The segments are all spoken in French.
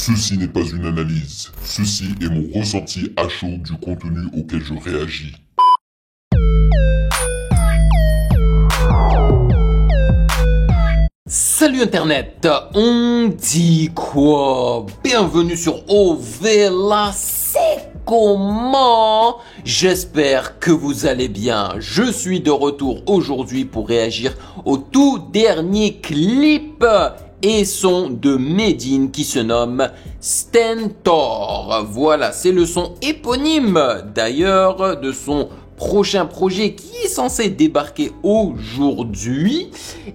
Ceci n'est pas une analyse, ceci est mon ressenti à chaud du contenu auquel je réagis. Salut Internet, on dit quoi? Bienvenue sur Ovela, c'est comment? J'espère que vous allez bien. Je suis de retour aujourd'hui pour réagir au tout dernier clip et son de Medine qui se nomme Stentor. Voilà, c'est le son éponyme d'ailleurs de son prochain projet qui est censé débarquer aujourd'hui,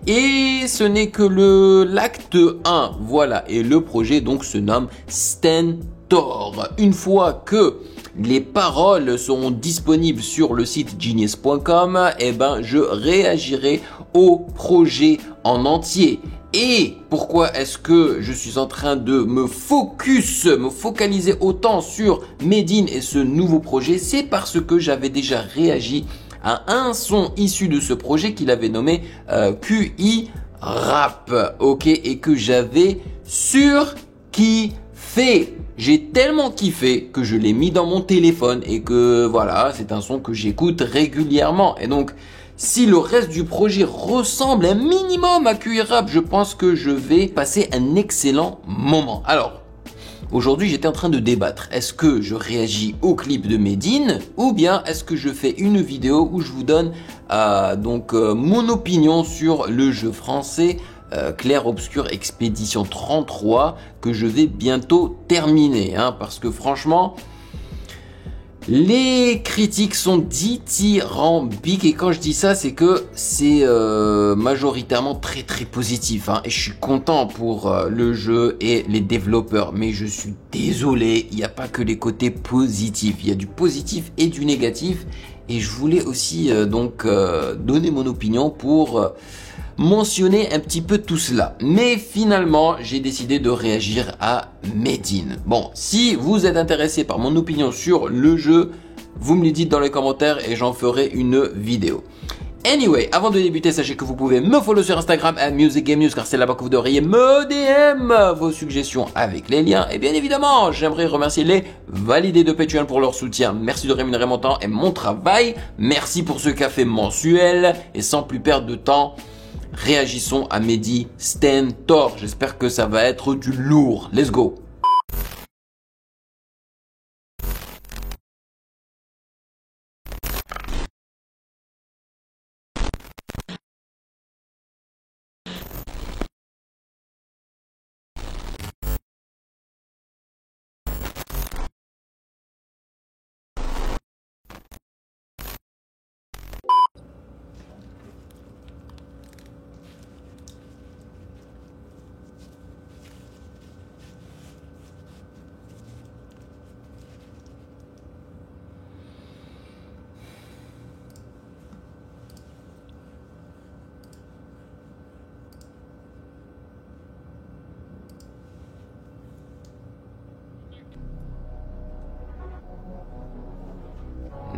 et ce n'est que l'acte 1, voilà, et le projet donc se nomme Stentor. Une fois que les paroles seront disponibles sur le site genius.com, eh ben je réagirai au projet en entier. Et pourquoi est-ce que je suis en train de me focaliser autant sur Medine et ce nouveau projet? C'est parce que j'avais déjà réagi à un son issu de ce projet qu'il avait nommé QI Rap, ok, et que j'avais surkiffé. J'ai tellement kiffé que je l'ai mis dans mon téléphone et que voilà, c'est un son que j'écoute régulièrement. Et donc, si le reste du projet ressemble un minimum à QI Rap, je pense que je vais passer un excellent moment. Alors, aujourd'hui, j'étais en train de débattre. Est-ce que je réagis au clip de Medine ou bien est-ce que je fais une vidéo où je vous donne mon opinion sur le jeu français Clair Obscur Expédition 33 que je vais bientôt terminer, parce que franchement, les critiques sont dithyrambiques, et quand je dis ça, c'est que c'est majoritairement très positif, et je suis content pour le jeu et les développeurs, mais je suis désolé, il n'y a pas que les côtés positifs, il y a du positif et du négatif, et je voulais aussi donner mon opinion pour mentionner un petit peu tout cela. Mais finalement, j'ai décidé de réagir à Medine. Bon, si vous êtes intéressé par mon opinion sur le jeu, vous me le dites dans les commentaires et j'en ferai une vidéo. Anyway, avant de débuter, sachez que vous pouvez me follow sur Instagram @musicgamenews, car c'est là-bas que vous devriez me DM vos suggestions avec les liens. Et bien évidemment, j'aimerais remercier les validés de Patreon pour leur soutien. Merci de rémunérer mon temps et mon travail. Merci pour ce café mensuel. Et sans plus perdre de temps, réagissons à Medine Stentor. J'espère que ça va être du lourd. Let's go.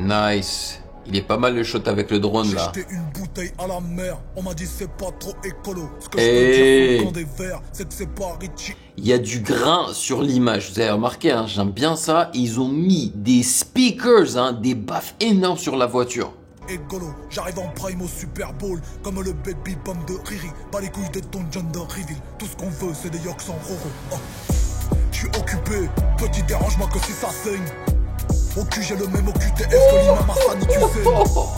Nice. Il est pas mal le shot avec le drone là. J'ai jeté une bouteille à la mer, on m'a dit c'est pas trop écolo. Ce que Et je peux dire des verres, c'est que c'est pas Richie. il y a du grain sur l'image, vous avez remarqué, j'aime bien ça. Ils ont mis des speakers, des baffes énormes sur la voiture. Égolo, j'arrive en prime au Super Bowl, comme le baby bomb de Riri. Pas les couilles de ton gender reveal, tout ce qu'on veut c'est des yoks sans roro. Oh. Je suis occupé, petit dérange-moi que si ça saigne. Au cul j'ai le même au QTF que Lina Massani tu sais.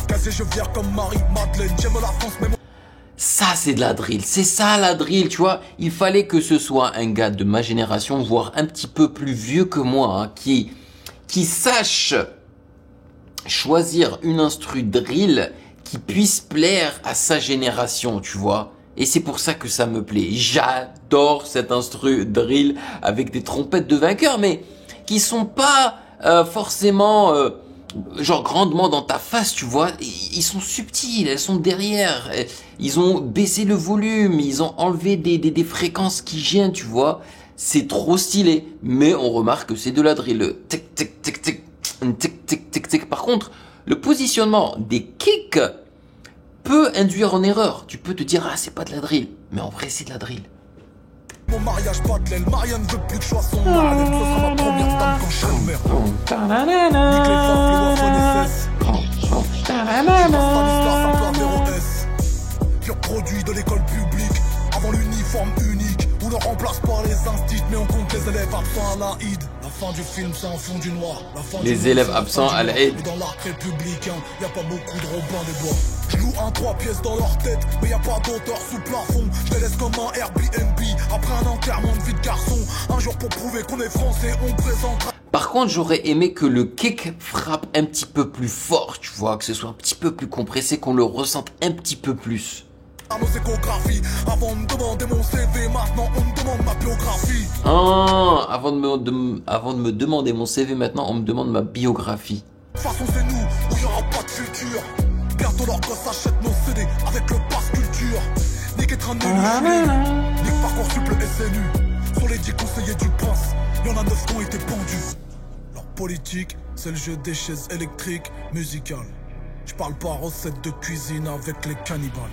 Casé je viens comme Marie-Madeleine, j'aime la France mais Ça c'est de la drill, c'est ça la drill, tu vois. Il fallait que ce soit un gars de ma génération, voire un petit peu plus vieux que moi, qui sache choisir une instru drill qui puisse plaire à sa génération, tu vois. Et c'est pour ça que ça me plaît. J'adore cette instru drill avec des trompettes de vainqueurs, mais qui sont pas forcément genre grandement dans ta face, tu vois. Ils sont subtils, elles sont derrière. Ils ont baissé le volume, ils ont enlevé des fréquences qui gênent, tu vois. C'est trop stylé, mais on remarque que c'est de la drill. Tic tic tic tic tic tic tic tic. Par contre, le positionnement des kicks peut induire en erreur. Tu peux te dire, ah, c'est pas de la drill. Mais en vrai, c'est de la drill. Mon mariage pas de l'aile, Marianne veut plus que je sois son mari. Ce sera ma première dame quand je serai mère. Nique les forces, les wafons et fesses. Je suis ma Stanislas, un peu à zéro S. Pur produit de l'école publique, avant l'uniforme unique. On ne remplace pas les instits, mais on compte les élèves absents à l'Aïd. La fin du film, c'est un fond du noir. Les élèves absents à l'Aïd. Dans l'arc républicain, y a pas beaucoup de Robin des Bois. Je loue 3 pièces dans leur tête, mais y a pas d'auteur sous plafond. Je les laisse comme un Airbnb, après un enterrement de vie de garçon. Un jour pour prouver qu'on est français, on présentera. Par contre, j'aurais aimé que le kick frappe un petit peu plus fort, tu vois, que ce soit un petit peu plus compressé, qu'on le ressente un petit peu plus. Nos échographies, avant de me demander mon CV, maintenant on me demande ma biographie. Ah, avant de me demander mon CV, maintenant on me demande ma biographie. De toute façon c'est nous, où il y aura pas de futur. Bientôt leur gosse achète nos CD avec le pass culture. Nick est un élu, Nick Parcoursup le SNU. Sur les 10 conseillers du prince, y en a 9 qui ont été pendus. Leur politique, c'est le jeu des chaises électriques musicales. Je parle pas recette de cuisine avec les cannibales.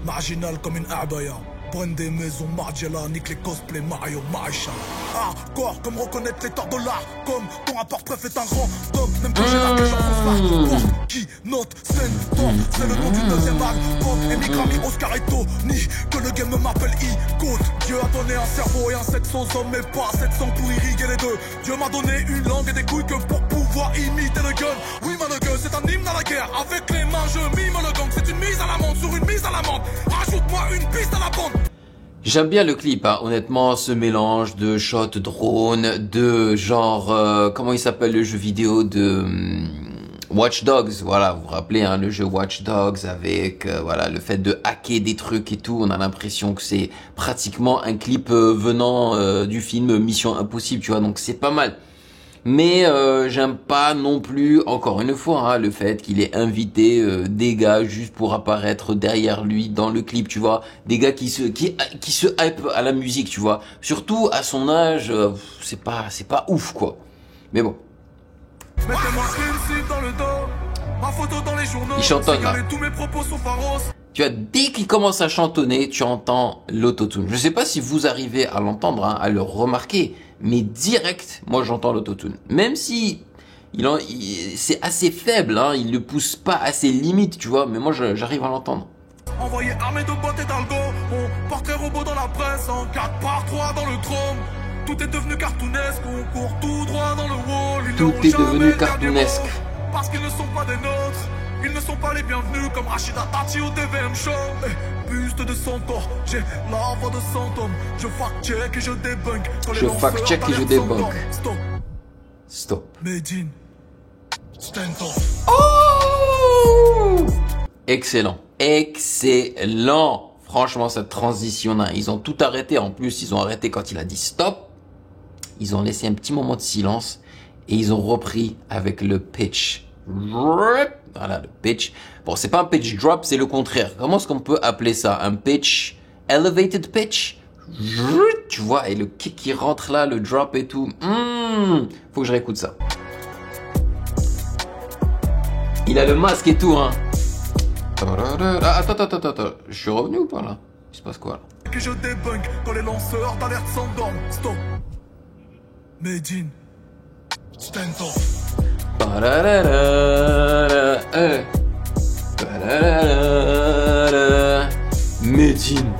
Marginal comme une abaya. Prenne des maisons Margiela, nique les cosplays Mario Maréchal. Hardcore comme reconnaître les torts de l'art. Comme ton rapport préf est un grand top. Même quand j'ai la que j'en fonce là. Qui note scène top. C'est le nom du deuxième album. Emigrami Oscar et Tony. Que le game m'appelle I-Côte. Dieu a donné un cerveau et un 700 hommes, mais pas 700 pour irriguer les deux. Dieu m'a donné une langue et des couilles que pour pouvoir imiter le gun. Oui, mais le gun, c'est un hymne à la guerre. Avec les mains, je mime le gang. C'est une mise à l'amende sur une mise à l'amende. Rajoute-moi une piste à la bande. J'aime bien le clip, hein. Honnêtement, ce mélange de shot drone, de genre, comment il s'appelle le jeu vidéo de Watch Dogs, voilà, vous vous rappelez, hein, le jeu Watch Dogs avec, voilà, le fait de hacker des trucs et tout, on a l'impression que c'est pratiquement un clip venant du film Mission Impossible, tu vois, donc c'est pas mal. Mais j'aime pas non plus, encore une fois, hein, le fait qu'il ait invité des gars juste pour apparaître derrière lui dans le clip, tu vois, des gars qui se hype à la musique, tu vois. Surtout à son âge, c'est pas ouf quoi. Mais bon. Mettez-moi une cible dans le dos, ma photo dans les journaux. Il chantonne là. Tous mes propos sont farouches. Tu vois, dès qu'il commence à chantonner, tu entends l'autotune. Je sais pas si vous arrivez à l'entendre, hein, à le remarquer, mais direct, moi j'entends l'autotune. Même si c'est assez faible, hein, il le pousse pas à ses limites, tu vois, mais moi j'arrive à l'entendre. Envoyé armé de bottes et d'algo, on portrait robot dans la presse, en 4x3 dans le trône. Tout est devenu cartoonesque, on court tout droit dans le wall. Tout est devenu cartoonesque. Parce qu'ils ne sont pas des nôtres. Ils ne sont pas les bienvenus comme Rachida Tati au TVM Show. Buste de centaure, j'ai la voix de 100 hommes. Je fact-check et je débunk. Je fact-check et je débunk. Stop. Stop. Medine. Stentor. Oh! Excellent. Excellent. Franchement, cette transition là, ils ont tout arrêté. En plus, ils ont arrêté quand il a dit stop. Ils ont laissé un petit moment de silence et ils ont repris avec le pitch. Voilà, le pitch. Bon, c'est pas un pitch drop, c'est le contraire. Comment est-ce qu'on peut appeler ça? Un pitch, elevated pitch? Tu vois, et le kick qui rentre là, le drop et tout. Faut que je réécoute ça. Il a le masque et tout, hein. Ah, attends. Je suis revenu ou pas là? Il se passe quoi là? Que je débunk quand les lanceurs d'alerte s'endorment. Stop. Medine. Stentor. Medine.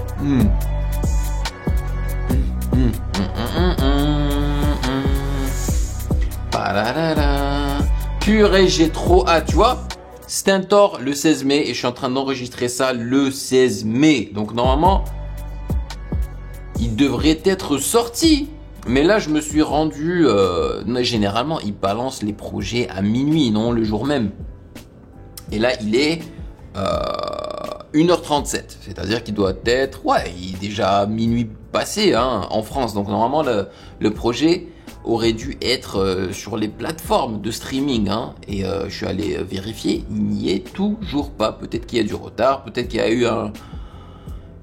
Purée, j'ai trop hâte, tu vois. Stentor le 16 mai et je suis en train d'enregistrer ça le 16 mai. Donc normalement, il devrait être sorti. Mais là, je me suis rendu... généralement, ils balancent les projets à minuit, non, le jour même. Et là, il est 1h37. C'est-à-dire qu'il doit être... Ouais, il est déjà minuit passé hein, en France. Donc normalement, le projet aurait dû être sur les plateformes de streaming. Hein, et je suis allé vérifier. Il n'y est toujours pas. Peut-être qu'il y a du retard. Peut-être qu'il y a eu un...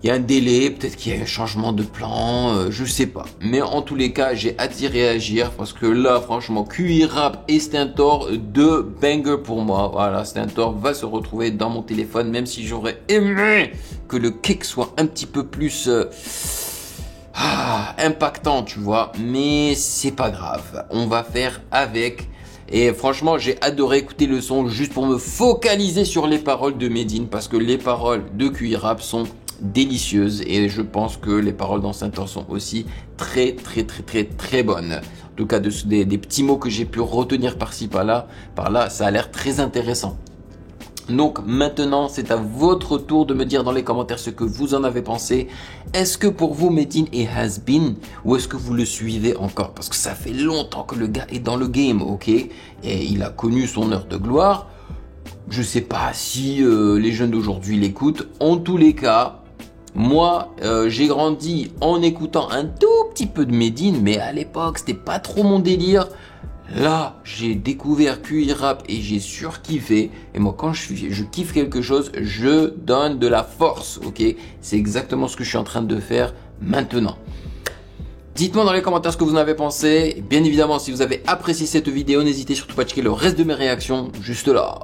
Il y a un délai, peut-être qu'il y a un changement de plan, je sais pas. Mais en tous les cas, j'ai hâte d'y réagir parce que là, franchement, QI Rap et Stentor, deux bangers pour moi. Voilà, Stentor va se retrouver dans mon téléphone, même si j'aurais aimé que le kick soit un petit peu plus... impactant, tu vois, mais c'est pas grave. On va faire avec. Et franchement, j'ai adoré écouter le son juste pour me focaliser sur les paroles de Medine parce que les paroles de QI-Rap sont délicieuses et je pense que les paroles dans Saint sont aussi très bonnes. En tout cas, des petits mots que j'ai pu retenir par-ci par-là, ça a l'air très intéressant. Donc maintenant, c'est à votre tour de me dire dans les commentaires ce que vous en avez pensé. Est-ce que pour vous, Medine est has-been ou est-ce que vous le suivez encore? Parce que ça fait longtemps que le gars est dans le game, ok? Et il a connu son heure de gloire. Je sais pas si les jeunes d'aujourd'hui l'écoutent. En tous les cas, moi, j'ai grandi en écoutant un tout petit peu de Medine, mais à l'époque, c'était pas trop mon délire. Là, j'ai découvert QI-Rap et j'ai surkiffé. Et moi, quand je kiffe quelque chose, je donne de la force, ok? C'est exactement ce que je suis en train de faire maintenant. Dites-moi dans les commentaires ce que vous en avez pensé. Et bien évidemment, si vous avez apprécié cette vidéo, n'hésitez surtout pas à checker le reste de mes réactions juste là.